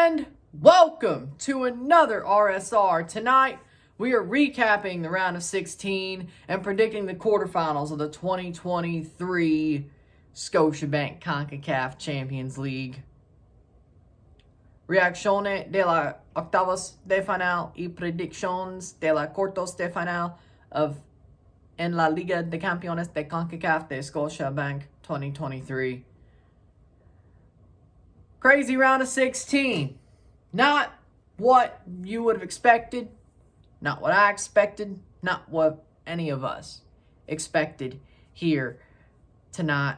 And welcome to another RSR. Tonight, we are recapping the round of 16 and predicting the quarterfinals of the 2023 Scotiabank CONCACAF Champions League. Reacciones de la octavos de final y predicciones de la cuartos de final en la Liga de Campeones de CONCACAF de Scotiabank 2023. Crazy round of 16. Not what you would have expected. Not what I expected. Not what any of us expected here tonight.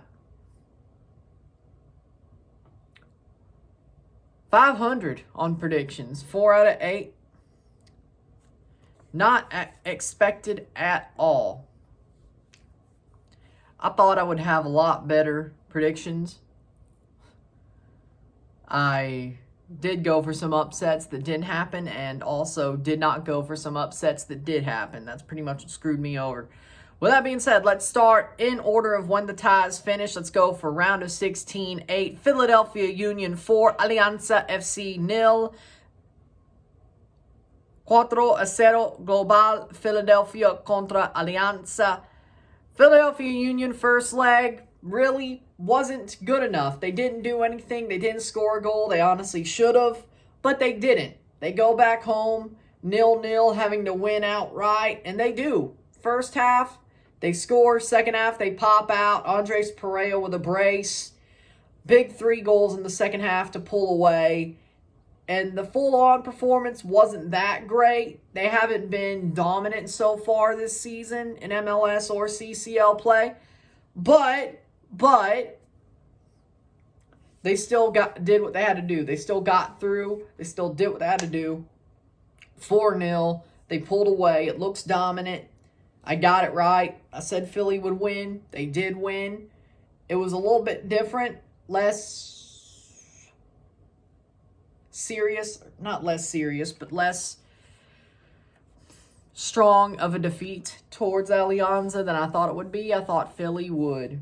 500 on predictions. 4 out of 8. Not expected at all. I thought I would have a lot better predictions. I did go for some upsets that didn't happen and also did not go for some upsets that did happen. That's pretty much what screwed me over. With that being said, let's start in order of when the ties finish. Let's go for round of 16, 8. Philadelphia Union 4, Alianza FC 0. 4-0 global, Philadelphia contra Alianza. Philadelphia Union first leg really wasn't good enough. They didn't do anything. They didn't score a goal. They honestly should have, but they didn't. They go back home 0-0, having to win outright, and they do. First half, they score. Second half, they pop out. Andres Pereira with a brace. Big 3 goals in the second half to pull away. And the full-on performance wasn't that great. They haven't been dominant so far this season in MLS or CCL play. But they still did what they had to do. They still got through. They still did what they had to do. 4-0. They pulled away. It looks dominant. I got it right. I said Philly would win. They did win. It was a little bit different. Less serious. Not less serious, but less strong of a defeat towards Alianza than I thought it would be. I thought Philly would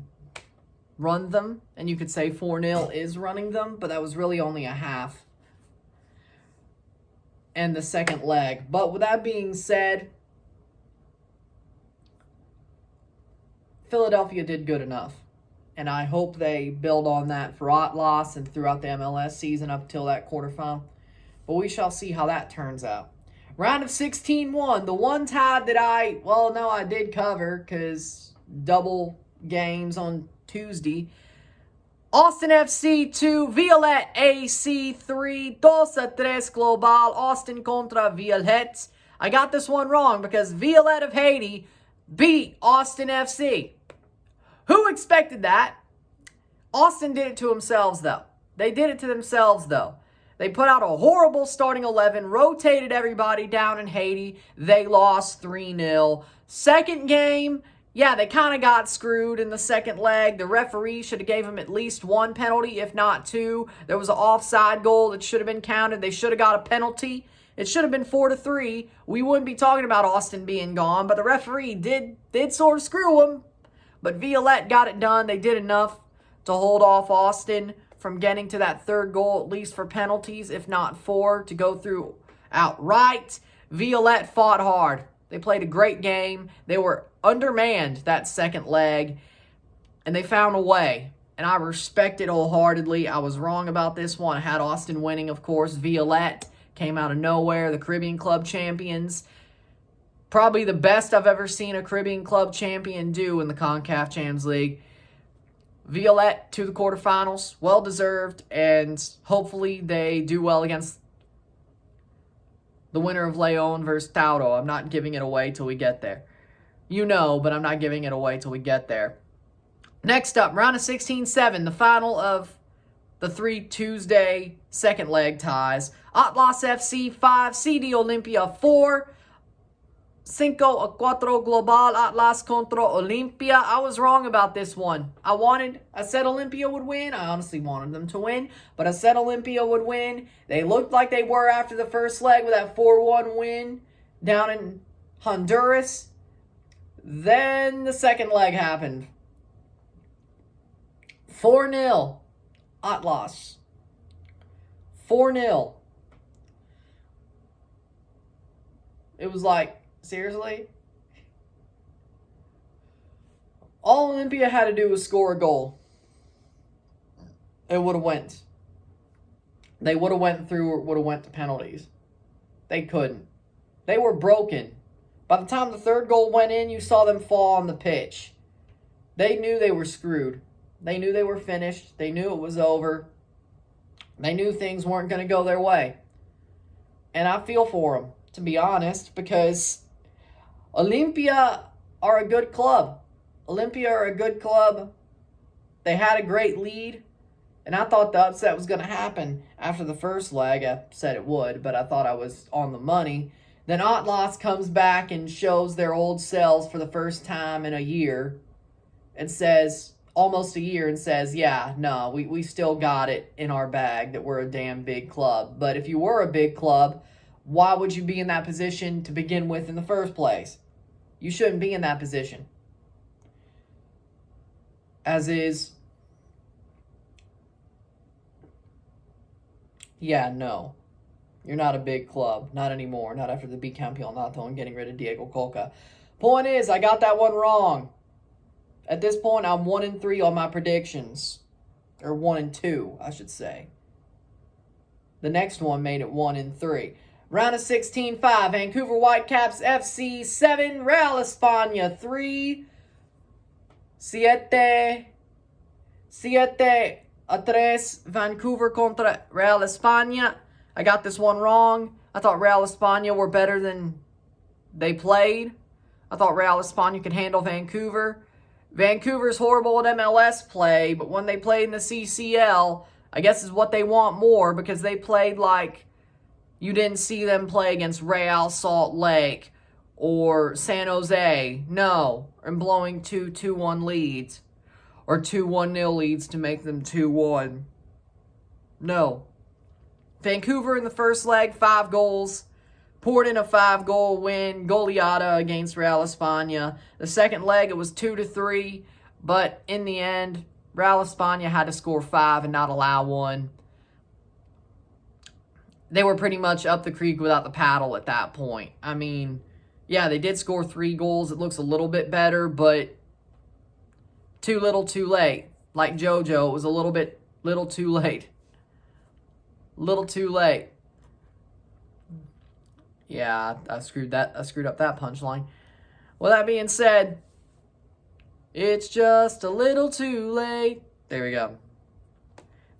run them, and you could say 4-0 is running them, but that was really only a half and the second leg. But with that being said, Philadelphia did good enough, and I hope they build on that for Atlas and throughout the MLS season up till that quarterfinal. But we shall see how that turns out. Round of 16-1, the one tie that I did cover because double games on Tuesday. Austin FC 2, Violet AC 3, 2-3 global, Austin contra Violet. I got this one wrong because Violet of Haiti beat Austin FC. Who expected that? Austin did it to themselves, though. They did it to themselves, though. They put out a horrible starting 11, rotated everybody down in Haiti. They lost 3-0. Second game, yeah, they kind of got screwed in the second leg. The referee should have gave them at least 1 penalty, if not 2. There was an offside goal that should have been counted. They should have got a penalty. It should have been 4-3. We wouldn't be talking about Austin being gone, but the referee did sort of screw them. But Violet got it done. They did enough to hold off Austin from getting to that third goal, at least for penalties, if not 4, to go through outright. Violet fought hard. They played a great game. They were undermanned that second leg, and they found a way. And I respect it wholeheartedly. I was wrong about this one. I had Austin winning, of course. Violet came out of nowhere, the Caribbean Club champions. Probably the best I've ever seen a Caribbean Club champion do in the CONCACAF Champions League. Violet to the quarterfinals, well-deserved, and hopefully they do well against the winner of Leon versus Tauro. I'm not giving it away till we get there. You know, but I'm not giving it away till we get there. Next up, round of 16-7, the final of the 3 Tuesday second leg ties. Atlas FC 5, CD Olympia 4. 5-4 global, Atlas contra Olympia. I was wrong about this one. I said Olympia would win. I honestly wanted them to win, but I said Olympia would win. They looked like they were after the first leg with that 4-1 win down in Honduras. Then the second leg happened. 4-0 Atlas. 4-0. It was like, seriously? All Olympia had to do was score a goal. It would have went. They would have went through or would have went to penalties. They couldn't. They were broken. By the time the third goal went in, you saw them fall on the pitch. They knew they were screwed. They knew they were finished. They knew it was over. They knew things weren't going to go their way. And I feel for them, to be honest, because Olympia are a good club. Olympia are a good club. They had a great lead. And I thought the upset was going to happen after the first leg. I said it would, but I thought I was on the money. Then Atlas comes back and shows their old selves for the first time in a year. And says, almost a year, and says, yeah, no, we still got it in our bag that we're a damn big club. But if you were a big club, why would you be in that position to begin with in the first place? You shouldn't be in that position. As is, yeah, no. You're not a big club. Not anymore. Not after the bicampeonato and getting rid of Diego Coca. Point is, I got that one wrong. At this point, I'm 1-3 on my predictions. Or 1-2, I should say. The next one made it 1-3. Round of 16-5. Vancouver Whitecaps FC 7. Real España 3. 7-3. Vancouver contra Real España. I got this one wrong. I thought Real España were better than they played. I thought Real España could handle Vancouver. Vancouver's horrible at MLS play, but when they played in the CCL, I guess is what they want more, because they played like you didn't see them play against Real Salt Lake or San Jose. No, and blowing 2-1 leads or 2-1-0 leads to make them 2-1. No. Vancouver in the first leg, 5 goals. Poured in a 5-goal win, goleada against Real España. The second leg, it was 2-3, but in the end, Real España had to score 5 and not allow 1. They were pretty much up the creek without the paddle at that point. I mean, yeah, they did score 3 goals. It looks a little bit better, but too little, too late. Like JoJo, it was a little too late. Little too late. Yeah, I screwed up that punchline. Well, that being said, it's just a little too late. There we go.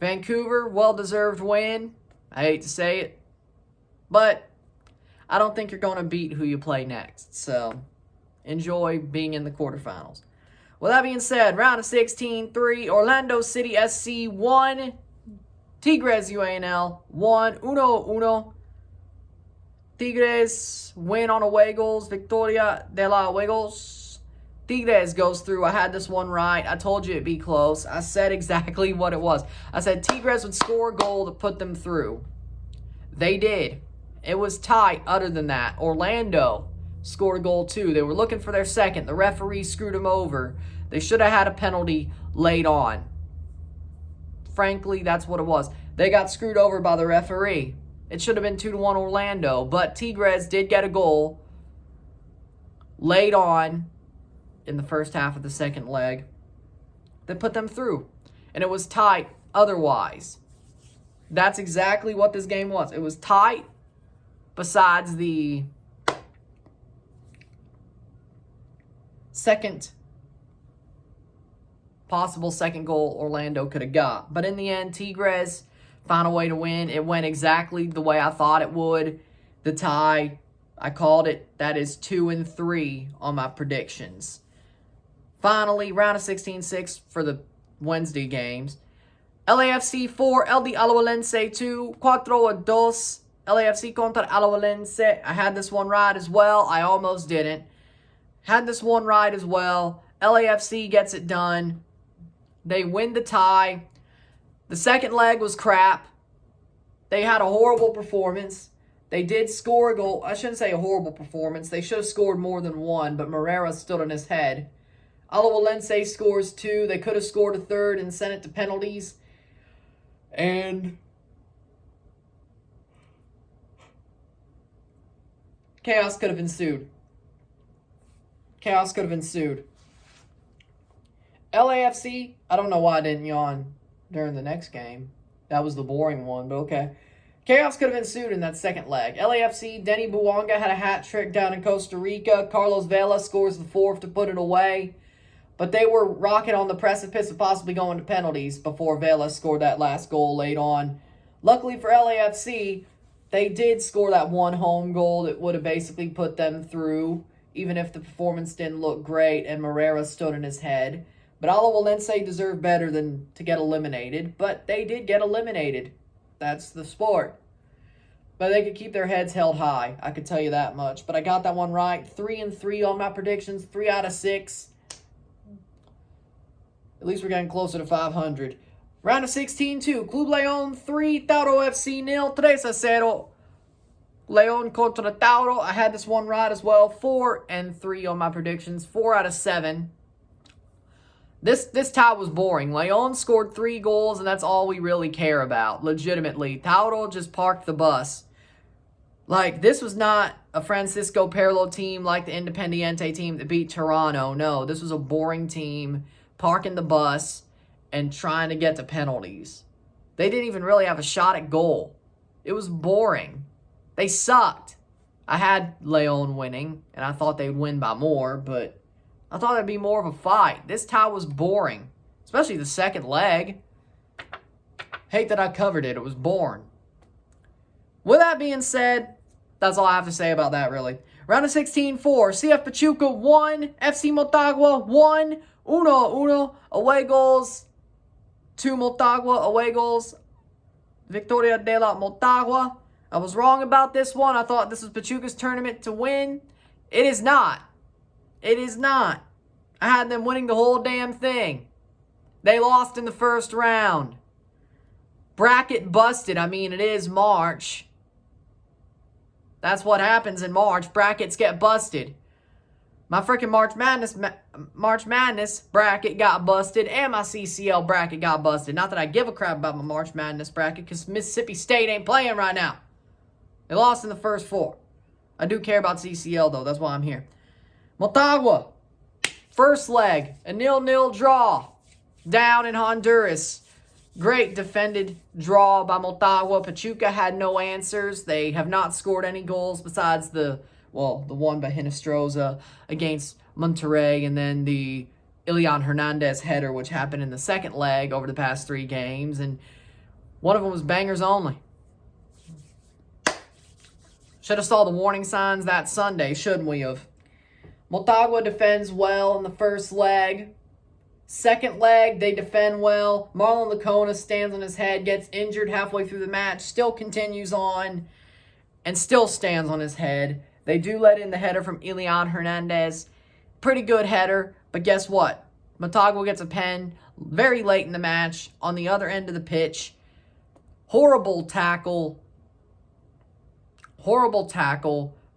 Vancouver, well-deserved win. I hate to say it, but I don't think you're going to beat who you play next. So, enjoy being in the quarterfinals. Well, that being said, round of 16-3, Orlando City SC 1, Tigres UANL 1-1. Tigres win on away goals. Victoria de la away goals. Tigres goes through. I had this one right. I told you it'd be close. I said exactly what it was. I said Tigres would score a goal to put them through. They did. It was tight other than that. Orlando scored a goal too. They were looking for their second. The referee screwed them over. They should have had a penalty late on. Frankly, that's what it was. They got screwed over by the referee. It should have been 2-1 Orlando, but Tigres did get a goal late on in the first half of the second leg that put them through. And it was tight otherwise. That's exactly what this game was. It was tight besides the possible second goal Orlando could have got. But in the end, Tigres found a way to win. It went exactly the way I thought it would. The tie, I called it. That is 2-3 on my predictions. Finally, round of 16-6 for the Wednesday games. LAFC 4, LD Alajuelense 2, 4-2, LAFC contra Alajuelense. I had this one right as well. I almost didn't. Had this one right as well. LAFC gets it done. They win the tie. The second leg was crap. They had a horrible performance. They did score a goal. I shouldn't say a horrible performance. They should have scored more than one, but Moreira stood on his head. Alajuelense scores 2. They could have scored a third and sent it to penalties. And Chaos could have ensued. Chaos could have ensued. LAFC, I don't know why I didn't yawn during the next game. That was the boring one, but okay. Chaos could have ensued in that second leg. LAFC, Denny Bouanga had a hat trick down in Costa Rica. Carlos Vela scores the fourth to put it away. But they were rocking on the precipice of possibly going to penalties before Vela scored that last goal late on. Luckily for LAFC, they did score that one home goal that would have basically put them through, even if the performance didn't look great and Moreira stood in his head. But Alajuelense deserved better than to get eliminated, but they did get eliminated. That's the sport. But they could keep their heads held high, I could tell you that much. But I got that one right. 3-3 on my predictions, 3 out of 6. At least we're getting closer to 500. Round of 16-2. Club León 3, Tauro FC 0. 3-0. León contra Tauro. I had this one right as well. 4-3 on my predictions. 4 out of 7. This tie was boring. León scored 3 goals, and that's all we really care about, legitimately. Tauro just parked the bus. Like, this was not a Francisco Perlo team like the Independiente team that beat Toronto. No, this was a boring team parking the bus and trying to get to penalties. They didn't even really have a shot at goal. It was boring. They sucked. I had León winning, and I thought they'd win by more, but I thought it'd be more of a fight. This tie was boring, especially the second leg. Hate that I covered it. It was boring. With that being said, that's all I have to say about that, really. Round of 16-4. CF Pachuca 1. FC Motagua 1. 1-1. Away goals. 2 Motagua. Away goals. Victoria de la Motagua. I was wrong about this one. I thought this was Pachuca's tournament to win. It is not. It is not. I had them winning the whole damn thing. They lost in the first round. Bracket busted. I mean, it is March. That's what happens in March. Brackets get busted. My freaking March Madness bracket got busted, and my CCL bracket got busted. Not that I give a crap about my March Madness bracket, because Mississippi State ain't playing right now. They lost in the first 4. I do care about CCL, though. That's why I'm here. Motagua, first leg, a 0-0 draw down in Honduras. Great defended draw by Motagua. Pachuca had no answers. They have not scored any goals besides the one by Hinestroza against Monterrey, and then the Ilian Hernandez header, which happened in the second leg over the past 3 games, and one of them was bangers only. Should have saw the warning signs that Sunday, shouldn't we have? Motagua defends well in the first leg. Second leg, they defend well. Marlon Lacona stands on his head, gets injured halfway through the match, still continues on, and still stands on his head. They do let in the header from Ilian Hernandez. Pretty good header, but guess what? Motagua gets a pen very late in the match on the other end of the pitch. Horrible tackle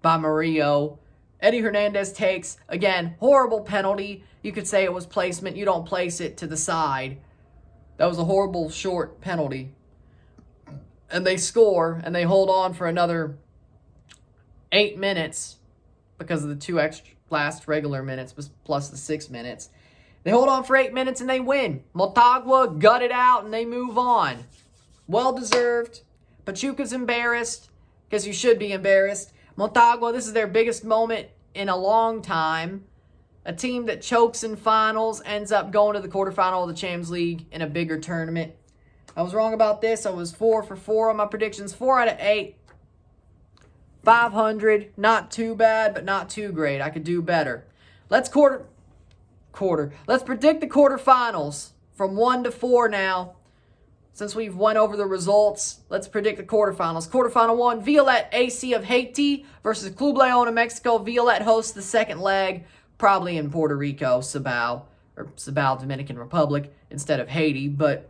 by Murillo. Eddie Hernandez takes, again, horrible penalty. You could say it was placement. You don't place it to the side. That was a horrible short penalty. And they score, and they hold on for another 8 minutes because of the 2 extra last regular minutes plus the 6 minutes. They hold on for 8 minutes, and they win. Motagua gut it out, and they move on. Well-deserved. Pachuca's embarrassed because you should be embarrassed. Motagua, this is their biggest moment in a long time. A team that chokes in finals ends up going to the quarterfinal of the Champions League in a bigger tournament. I was wrong about this. I was 4 for 4 on my predictions. 4 out of 8. 500. Not too bad, but not too great. I could do better. Let's Let's predict the quarterfinals from 1 to 4 now. Since we've went over the results, let's predict the quarterfinals. Quarterfinal 1, Violet AC of Haiti versus Club León of Mexico. Violet hosts the second leg, probably in Puerto Rico, Sabao, Dominican Republic, instead of Haiti. But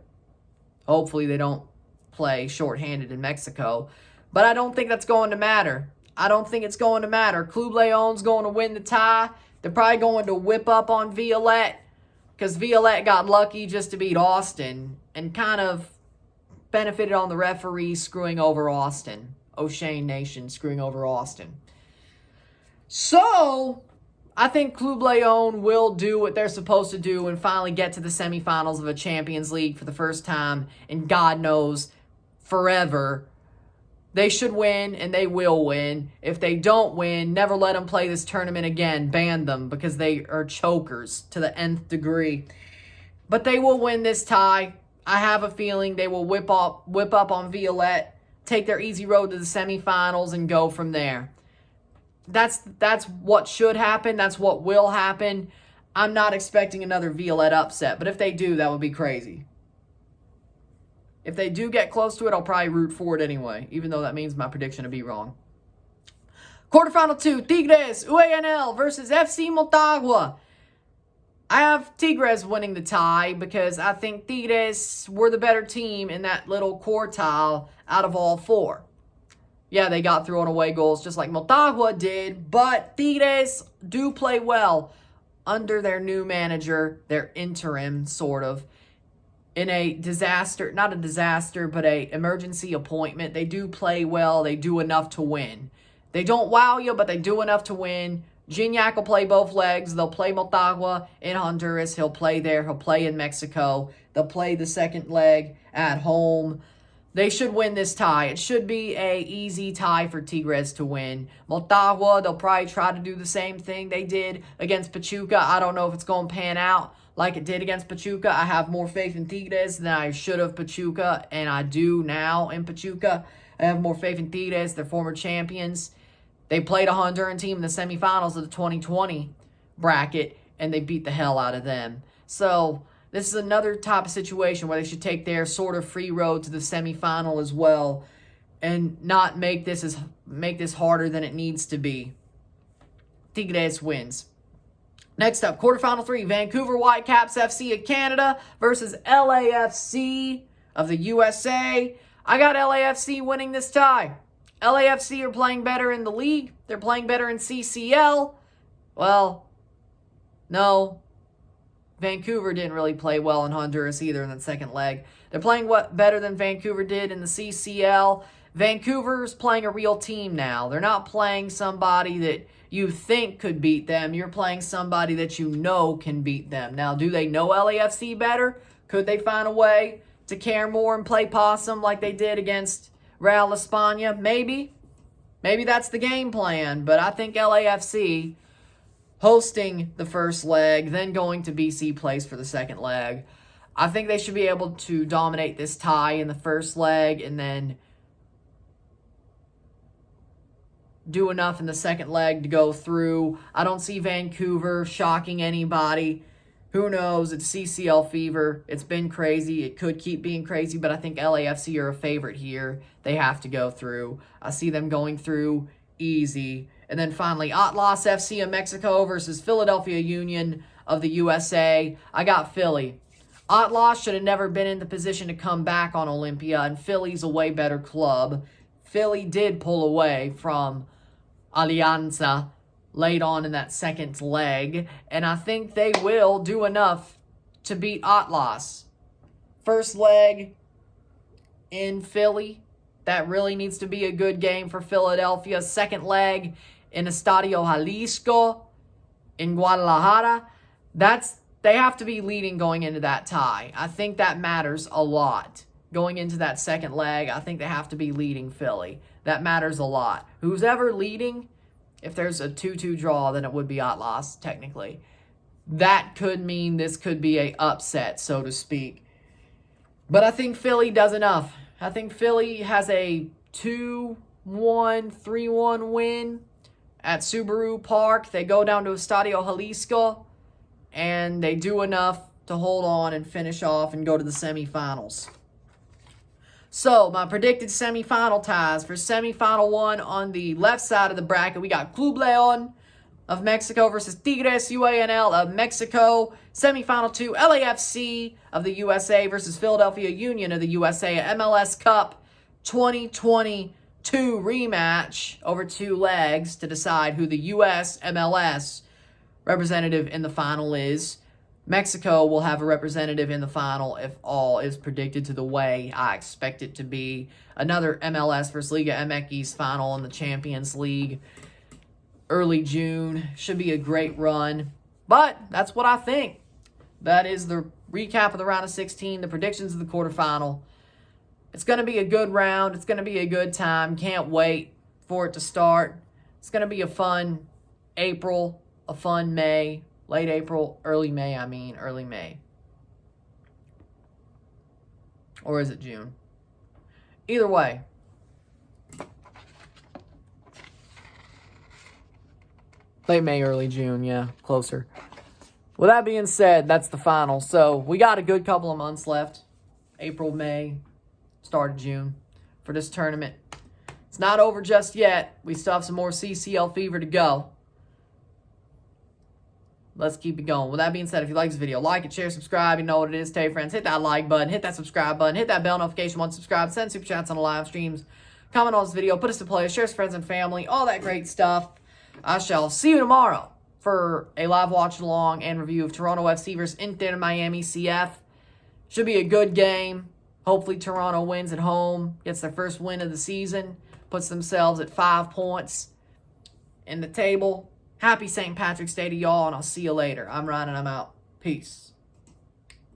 hopefully they don't play shorthanded in Mexico. But I don't think that's going to matter. I don't think it's going to matter. Club León's going to win the tie. They're probably going to whip up on Violet because Violet got lucky just to beat Austin and kind of benefited on the referee screwing over Austin. O'Shane Nation screwing over Austin. So, I think Club Leon will do what they're supposed to do and finally get to the semifinals of a Champions League for the first time in God knows forever. They should win, and they will win. If they don't win, never let them play this tournament again. Ban them because they are chokers to the nth degree. But they will win this tie. I have a feeling they will whip up on Violette, take their easy road to the semifinals, and go from there. That's what should happen. That's what will happen. I'm not expecting another Violette upset, but if they do, that would be crazy. If they do get close to it, I'll probably root for it anyway, even though that means my prediction to be wrong. Quarterfinal 2, Tigres UANL versus FC Motagua. I have Tigres winning the tie because I think Tigres were the better team in that little quartile out of all four. Yeah, they got through on away goals just like Motagua did, but Tigres do play well under their new manager, their interim, sort of. In a disaster, not a disaster, but a emergency appointment. They do play well. They do enough to win. They don't wow you, but they do enough to win. Gignac will play both legs. They'll play Motagua in Honduras. He'll play there. He'll play in Mexico. They'll play the second leg at home. They should win this tie. It should be a easy tie for Tigres to win. Motagua, they'll probably try to do the same thing they did against Pachuca. I don't know if it's going to pan out like it did against Pachuca. I have more faith in Tigres than I should have Pachuca, and I do now in Pachuca. I have more faith in Tigres. They're former champions. They played a Honduran team in the semifinals of the 2020 bracket, and they beat the hell out of them. So this is another type of situation where they should take their sort of free road to the semifinal as well and not make this harder than it needs to be. Tigres wins. Next up, quarterfinal 3, Vancouver Whitecaps FC of Canada versus LAFC of the USA. I got LAFC winning this tie. LAFC are playing better in the league. They're playing better in CCL. Well, no. Vancouver didn't really play well in Honduras either in that second leg. They're playing better than Vancouver did in the CCL. Vancouver's playing a real team now. They're not playing somebody that you think could beat them. You're playing somebody that you know can beat them. Now, do they know LAFC better? Could they find a way to care more and play possum like they did against Real España? Maybe. Maybe that's the game plan. But I think LAFC hosting the first leg, then going to BC Place for the second leg. I think they should be able to dominate this tie in the first leg and then do enough in the second leg to go through. I don't see Vancouver shocking anybody. Who knows? It's CCL fever. It's been crazy. It could keep being crazy, but I think LAFC are a favorite here. They have to go through. I see them going through easy. And then finally, Atlas FC of Mexico versus Philadelphia Union of the USA. I got Philly. Atlas should have never been in the position to come back on Olympia, and Philly's a way better club. Philly did pull away from Alianza late on in that second leg, and I think they will do enough to beat Atlas. First leg in Philly, that really needs to be a good game for Philadelphia. Second leg in Estadio Jalisco in Guadalajara, they have to be leading going into that tie. I think that matters a lot. Going into that second leg, I think they have to be leading Philly. That matters a lot. Who's ever leading, if there's a 2-2 draw, then it would be Atlas, technically. That could mean this could be a upset, so to speak. But I think Philly does enough. I think Philly has a 2-1, 3-1 win at Subaru Park. They go down to Estadio Jalisco, and they do enough to hold on and finish off and go to the semifinals. So, my predicted semifinal ties for semifinal 1 on the left side of the bracket, we got Club Leon of Mexico versus Tigres UANL of Mexico. Semifinal 2, LAFC of the USA versus Philadelphia Union of the USA. MLS Cup 2022 rematch over 2 legs to decide who the US MLS representative in the final is. Mexico will have a representative in the final if all is predicted to the way I expect it to be. Another MLS versus Liga MX final in the Champions League. early June. Should be a great run. But that's what I think. That is the recap of the round of 16, the predictions of the quarterfinal. It's going to be a good round. It's going to be a good time. Can't wait for it to start. It's going to be a fun April, a fun May, late April, early May, early May. Or is it June? Either way. Late May, early June, yeah, closer. With that being said, that's the final. So we got a good couple of months left. April, May, start of June for this tournament. It's not over just yet. We still have some more CCL fever to go. Let's keep it going. With that being said, if you like this video, like it, share, subscribe. You know what it is. Tell your friends. Hit that like button. Hit that subscribe button. Hit that bell notification once subscribed. Send super chats on the live streams. Comment on this video. Put us to play. Share with friends and family. All that great stuff. I shall see you tomorrow for a live watch along and review of Toronto FC versus Inter Miami CF. Should be a good game. Hopefully Toronto wins at home. Gets their first win of the season. Puts themselves at 5 points in the table. Happy St. Patrick's Day to y'all, and I'll see you later. I'm Ryan, and I'm out. Peace.